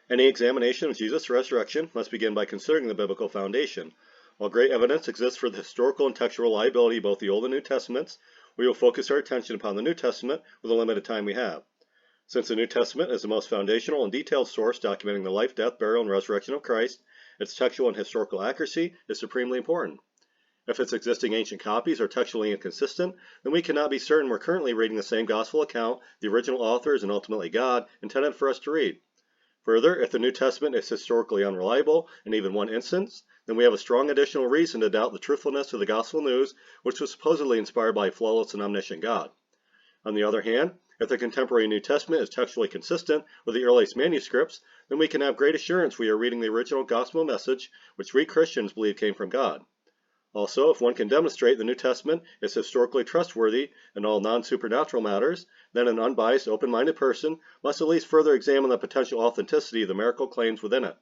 Any examination of Jesus' resurrection must begin by considering the biblical foundation. While great evidence exists for the historical and textual reliability of both the Old and New Testaments, we will focus our attention upon the New Testament with the limited time we have. Since the New Testament is the most foundational and detailed source documenting the life, death, burial, and resurrection of Christ, its textual and historical accuracy is supremely important. If its existing ancient copies are textually inconsistent, then we cannot be certain we're currently reading the same gospel account the original authors and ultimately God intended for us to read. Further, if the New Testament is historically unreliable in even one instance, then we have a strong additional reason to doubt the truthfulness of the gospel news, which was supposedly inspired by a flawless and omniscient God. On the other hand, if the contemporary New Testament is textually consistent with the earliest manuscripts, then we can have great assurance we are reading the original gospel message, which we Christians believe came from God. Also, if one can demonstrate the New Testament is historically trustworthy in all non-supernatural matters, then an unbiased, open-minded person must at least further examine the potential authenticity of the miracle claims within it.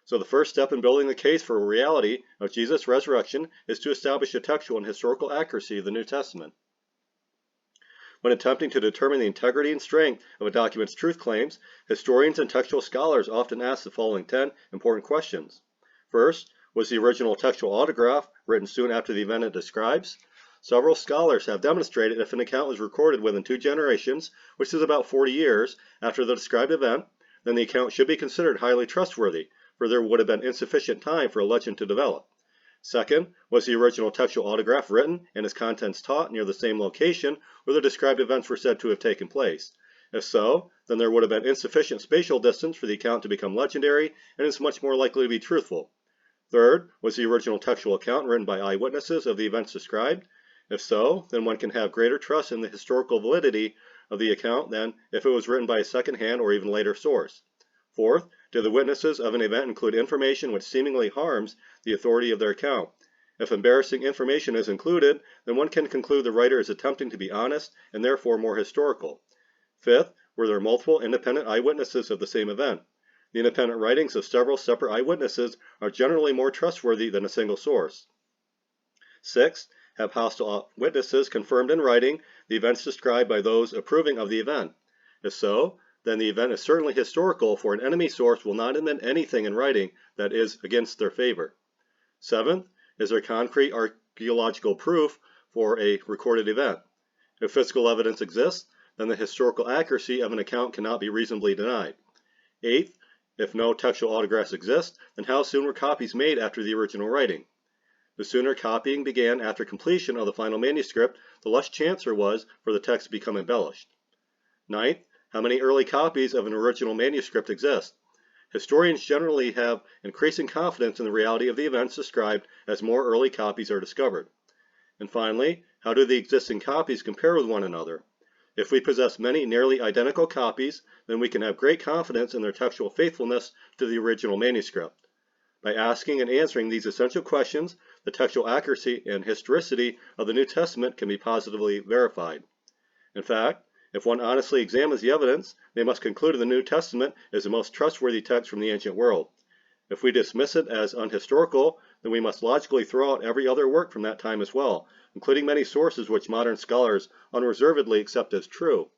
So the first step in building the case for a reality of Jesus' resurrection is to establish the textual and historical accuracy of the New Testament. When attempting to determine the integrity and strength of a document's truth claims, historians and textual scholars often ask the following 10 important questions. First, was the original textual autograph written soon after the event it describes? Several scholars have demonstrated if an account was recorded within 2 generations, which is about 40 years, after the described event, then the account should be considered highly trustworthy, for there would have been insufficient time for a legend to develop. Second, was the original textual autograph written and its contents taught near the same location where the described events were said to have taken place? If so, then there would have been insufficient spatial distance for the account to become legendary and is much more likely to be truthful. Third, was the original textual account written by eyewitnesses of the events described? If so, then one can have greater trust in the historical validity of the account than if it was written by a second-hand or even later source. Fourth, do the witnesses of an event include information which seemingly harms the authority of their account? If embarrassing information is included, then one can conclude the writer is attempting to be honest and therefore more historical. Fifth, were there multiple independent eyewitnesses of the same event? The independent writings of several separate eyewitnesses are generally more trustworthy than a single source. Sixth, have hostile witnesses confirmed in writing the events described by those approving of the event? If so, then the event is certainly historical, for an enemy source will not admit anything in writing that is against their favor. Seventh, is there concrete archaeological proof for a recorded event? If physical evidence exists, then the historical accuracy of an account cannot be reasonably denied. Eighth, if no textual autographs exist, then how soon were copies made after the original writing? The sooner copying began after completion of the final manuscript, the less chance there was for the text to become embellished. Ninth, how many early copies of an original manuscript exist? Historians generally have increasing confidence in the reality of the events described as more early copies are discovered. And finally, how do the existing copies compare with one another? If we possess many nearly identical copies, then we can have great confidence in their textual faithfulness to the original manuscript. By asking and answering these essential questions, the textual accuracy and historicity of the New Testament can be positively verified. In fact, if one honestly examines the evidence, they must conclude the New Testament is the most trustworthy text from the ancient world. If we dismiss it as unhistorical, then we must logically throw out every other work from that time as well, including many sources which modern scholars unreservedly accept as true.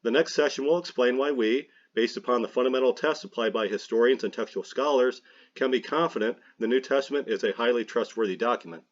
The next session will explain why we, based upon the fundamental tests applied by historians and textual scholars, can be confident the New Testament is a highly trustworthy document.